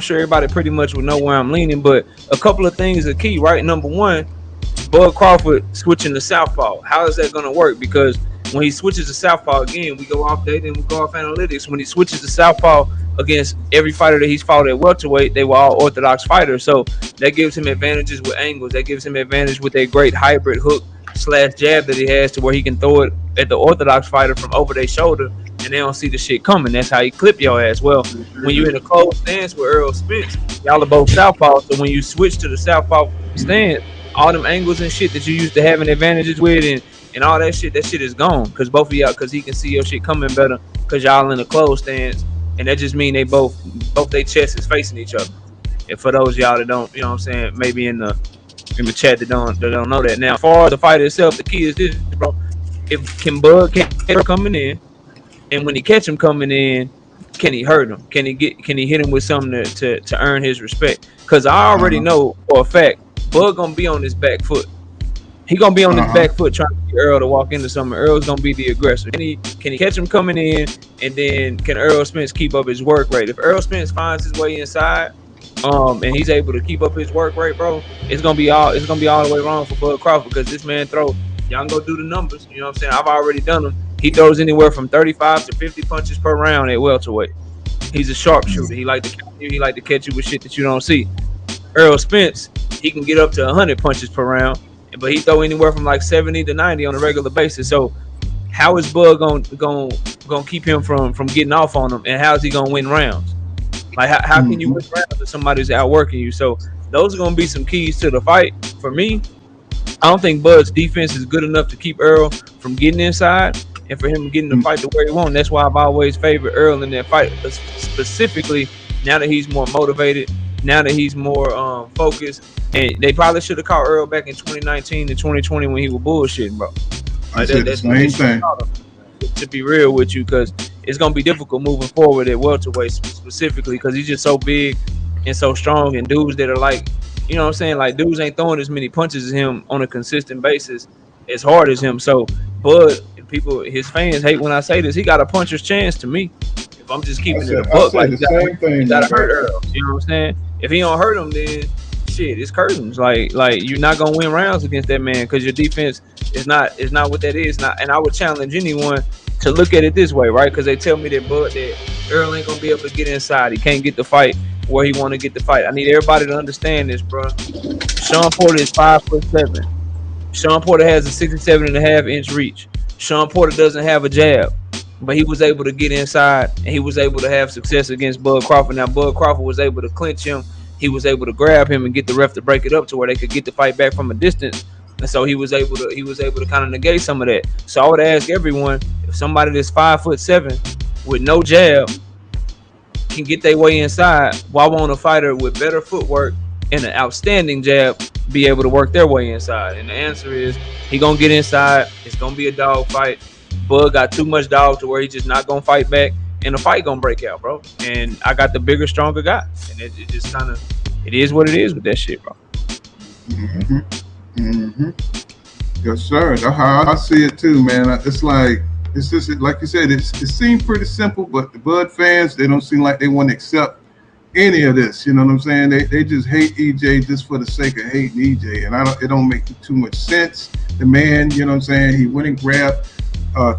sure everybody pretty much would know where I'm leaning, but a couple of things are key, right? Number one, Bud Crawford switching to southpaw. How is that going to work? Because when he switches to southpaw again, we go off data and we go off analytics. When he switches to southpaw against every fighter that he's fought at welterweight, they were all orthodox fighters. So that gives him advantages with angles. That gives him advantage with a great hybrid hook / jab that he has, to where he can throw it at the orthodox fighter from over their shoulder and they don't see the shit coming. That's how he clip your ass. Well, when you're in a closed stance with Errol Spence, y'all are both southpaw. So when you switch to the southpaw stance, all them angles and shit that you used to having advantages with and all that shit is gone, because both of y'all, because he can see your shit coming better because y'all in a closed stance, and that just mean they both their chests is facing each other. And for those y'all that don't, you know what I'm saying, maybe in the chat that don't know that. Now, as far as the fight itself, the key is this, bro. If Bud catch him coming in, and when he catch him coming in, can he hurt him? Can he hit him with something to earn his respect? Because I already know for a fact Bud gonna be on his back foot. He gonna be on his back foot trying to get Errol to walk into something. Errol's gonna be the aggressor. Can he catch him coming in, and then can Errol Spence keep up his work rate? If Errol Spence finds his way inside, and he's able to keep up his work rate, bro, it's gonna be all the way wrong for Bud Crawford, because this man throw. Y'all can go do the numbers. You know what I'm saying? I've already done them. He throws anywhere from 35 to 50 punches per round at welterweight. He's a sharpshooter. He like to catch you. He like to catch you with shit that you don't see. Errol Spence, he can get up to 100 punches per round, but he throw anywhere from like 70 to 90 on a regular basis. So how is Bud gonna keep him from getting off on him, and how is he gonna win rounds? Like how can you win rounds if somebody's outworking you? So those are gonna be some keys to the fight. For me, I don't think Bud's defense is good enough to keep Errol from getting inside and for him getting the fight to where he wants. That's why I've always favored Errol in that fight, specifically now that he's more motivated, now that he's more focused. And they probably should have caught Errol back in 2019 and 2020 when he was bullshitting, bro. Like that's the same thing. To be real with you, because it's gonna be difficult moving forward at welterweight specifically, because he's just so big and so strong, and dudes that are like, you know what I'm saying, like dudes ain't throwing as many punches as him on a consistent basis as hard as him. So Bud, people, his fans hate when I say this, he got a puncher's chance to me. If I'm just keeping it a buck, like you gotta hurt Errol. You know what I'm saying? If he don't hurt him, then shit, it's curtains. Like you're not gonna win rounds against that man, because your defense is not what that is. And I would challenge anyone to look at it this way, right? Because they tell me that Errol ain't gonna be able to get inside. He can't get the fight where he want to get the fight. I need everybody to understand this, bro. Sean Porter is 5'7". Sean Porter has a 67.5-inch reach. Sean Porter doesn't have a jab, but he was able to get inside and he was able to have success against Bud Crawford. Now Bud Crawford was able to clinch him. He was able to grab him and get the ref to break it up to where they could get the fight back from a distance. And so he was able to kind of negate some of that. So I would ask everyone, if somebody that's 5'7" with no jab can get their way inside, why won't a fighter with better footwork and an outstanding jab be able to work their way inside? And the answer is he gonna get inside. It's gonna be a dog fight. Bud got too much dog to where he just not gonna fight back, and the fight gonna break out, bro. And I got the bigger, stronger guy, and it just kind of, it is what it is with that shit, bro. Yes, sir. That's how I see it too, man. It's just like you said. It seemed pretty simple, but the Bud fans, they don't seem like they want to accept any of this. You know what I'm saying? They just hate EJ just for the sake of hating EJ, and it don't make too much sense. The man, you know what I'm saying? He went and grabbed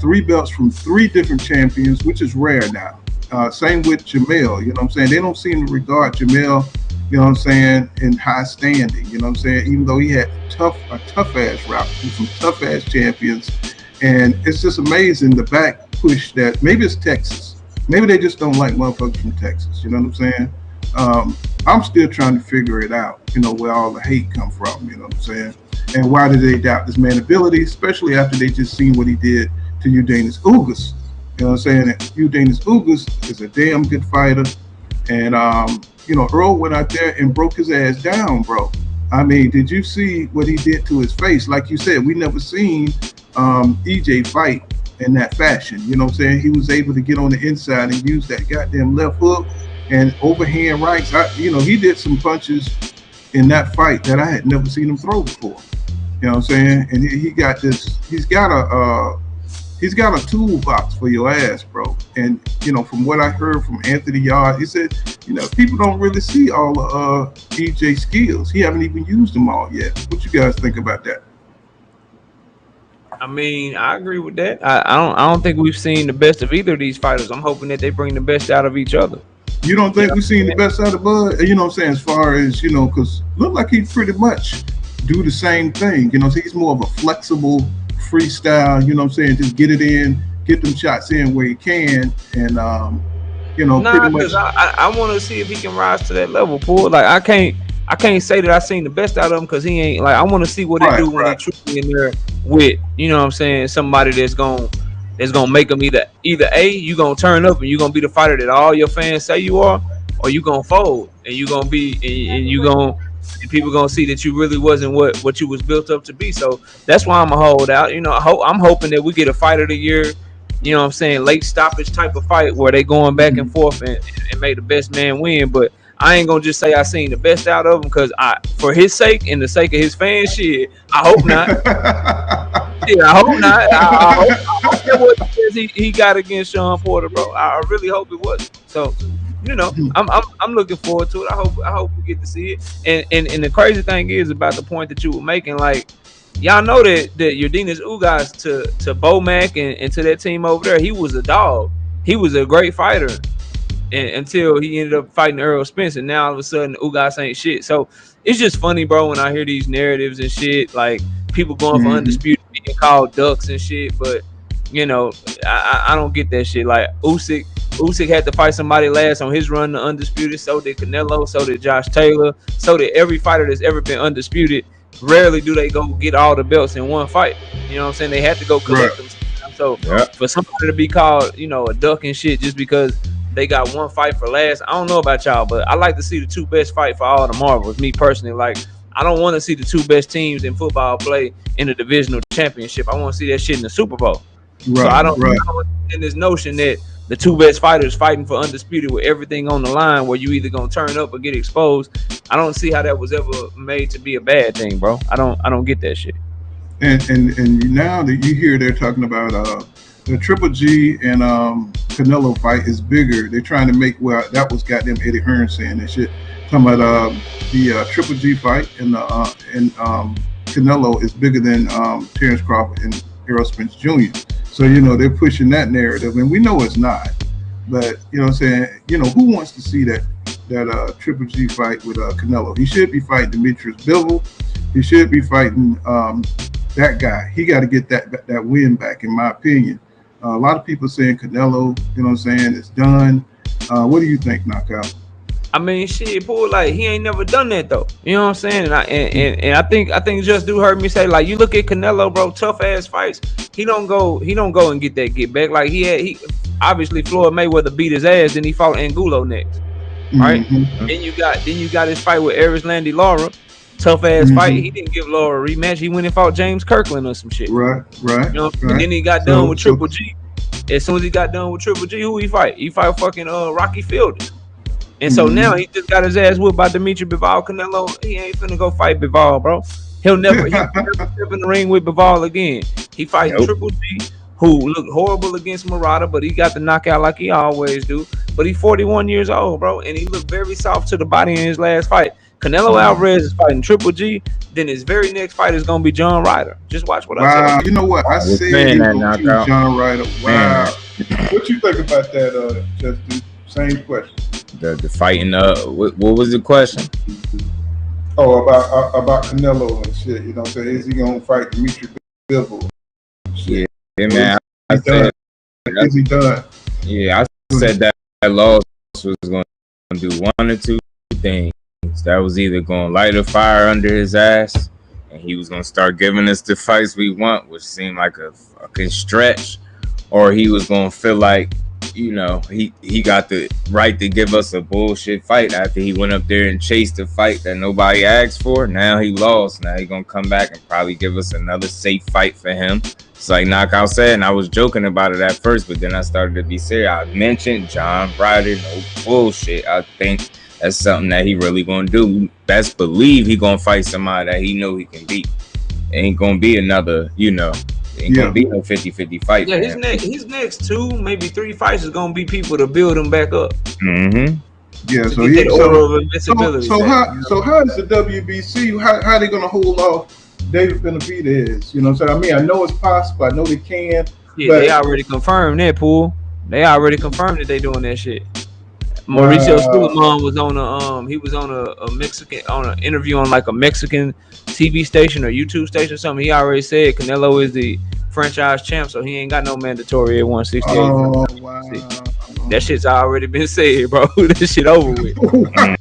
3 belts from 3 different champions, which is rare now. Same with Jamel. You know what I'm saying? They don't seem to regard Jamel, you know what I'm saying, in high standing. You know what I'm saying? Even though he had a tough ass route with some tough ass champions. And it's just amazing the back push that maybe it's Texas. Maybe they just don't like motherfuckers from Texas. You know what I'm saying? I'm still trying to figure it out, you know, where all the hate come from, you know what I'm saying? And why do they doubt this man's ability, especially after they just seen what he did to Eudenis Ugas. You know what I'm saying? Eudenis Ugas is a damn good fighter. And, you know, Earl went out there and broke his ass down, bro. I mean, did you see what he did to his face? Like you said, we never seen EJ fight in that fashion. You know what I'm saying? He was able to get on the inside and use that goddamn left hook and overhand rights. You know, he did some punches in that fight that I had never seen him throw before. You know what I'm saying? And he got this. He's got he's got a toolbox for your ass, bro. And from what I heard from Anthony Yard, he said, people don't really see all of EJ skills. He haven't even used them all yet. What you guys think about that? I mean, I agree with that. I don't think we've seen the best of either of these fighters. I'm hoping that they bring the best out of each other. You don't think we've seen the best out of Bud? You know what I'm saying? As far as, because look like he pretty much do the same thing. He's more of a flexible freestyle, what I'm saying? Just get it in, get them shots in where he can. And, pretty much. I want to see if he can rise to that level, Paul. Like, I can't say that I've seen the best out of him because he ain't, like, I want to see what they do when they truly in there with, what I'm saying, somebody that's gonna make them either A, you gonna turn up and you gonna be the fighter that all your fans say you are, or you gonna fold and you gonna be and people gonna see that you really wasn't what you was built up to be. So that's why I'm a hold out. I'm hoping that we get a fight of the year, what I'm saying, late stoppage type of fight where they going back and forth and make the best man win. But I ain't gonna just say I seen the best out of him because for his sake and the sake of his fans, shit, I hope not. Yeah, I hope not. I hope that was he got against Sean Porter, bro. I really hope it was. So, I'm looking forward to it. I hope we get to see it. And the crazy thing is about the point that you were making, like, y'all know that Yordenis Ugas to Bomac and to that team over there, he was a dog. He was a great fighter. Until he ended up fighting Errol Spence, and now all of a sudden Ugas ain't shit. So it's just funny, bro, when I hear these narratives and shit, like people going for undisputed being called ducks and shit. But I don't get that shit. Like Usyk had to fight somebody last on his run to undisputed. So did Canelo. So did Josh Taylor. So did every fighter that's ever been undisputed. Rarely do they go get all the belts in one fight. You know what I'm saying? They have to go collect them. So for somebody to be called, a duck and shit just because they got one fight for last, I don't know about y'all, but I like to see the two best fight for all the marbles. Me personally, like, I don't want to see the two best teams in football play in the divisional championship. I want to see that shit in the Super Bowl. So I don't in this notion that the two best fighters fighting for undisputed with everything on the line where you either gonna turn up or get exposed. I don't see how that was ever made to be a bad thing, bro. I don't get that shit. And now that you hear they're talking about the Triple G and Canelo fight is bigger. They're trying to make, well, that was goddamn Eddie Hearn saying that shit. Talking about the Triple G fight and Canelo is bigger than Terrence Crawford and Errol Spence Jr. So they're pushing that narrative, and we know it's not. But what I'm saying, who wants to see that Triple G fight with Canelo? He should be fighting Demetrius Bivol. He should be fighting that guy. He got to get that win back, in my opinion. A lot of people saying Canelo, it's done. What do you think, Knockout? I mean, shit, boy, like, he ain't never done that though. You know what I'm saying? And I think Just Do heard me say, like, you look at Canelo, bro, tough ass fights. He don't go and get that get back. Like, he obviously Floyd Mayweather beat his ass, then he fought Angulo next, right? Then you got his fight with Erislandy Lara. Tough ass fight. He didn't give Laura a rematch. He went and fought James Kirkland or some shit. Right. And then he got done with Triple G. As soon as he got done with Triple G, who he fight? He fight fucking Rocky Fielding. And so now he just got his ass whipped by Demetrius Bivol. Canelo, he ain't finna go fight Bivol, bro. He'll never step in the ring with Bivol again. He fight Triple G, who looked horrible against Murata, but he got the knockout like he always do. But he's 41 years old, bro, and he looked very soft to the body in his last fight. Canelo Alvarez is fighting Triple G. Then his very next fight is gonna be John Ryder. Just watch what I say. You know what? I said he's gonna choose John Ryder. Wow. What you think about that, Justin? Same question. The fighting. What was the question? Oh, about Canelo and shit. You know what I'm saying? Is he gonna fight Demetrius Bivol? Yeah, man. Is he done? Yeah, I said that loss was gonna do one or two things. That was either going to light a fire under his ass and he was going to start giving us the fights we want, which seemed like a fucking stretch, or he was going to feel like, he got the right to give us a bullshit fight after he went up there and chased a fight that nobody asked for. Now he lost. Now he going to come back and probably give us another safe fight for him. It's like Knockout said, and I was joking about it at first, but then I started to be serious. I mentioned John Ryder, no bullshit. I think that's something that he really gonna do. Best believe he gonna fight somebody that he know he can beat. It ain't gonna be another, it ain't gonna be no 50-50 fight. Yeah, his next 2, maybe 3 fights is gonna be people to build him back up. Mm-hmm. Yeah, so he order of invincibility. So how is the WBC? How they gonna hold off David Benavidez? You know what I'm saying? I mean, I know it's possible. I know they can. Yeah, but they already confirmed that, Pool. They already confirmed that they doing that shit. Mauricio Suleiman was on he was on a Mexican on an interview on like a Mexican TV station or YouTube station or something. He already said Canelo is the franchise champ, so he ain't got no mandatory at 168. Oh wow. That shit's already been said, bro. That shit over with.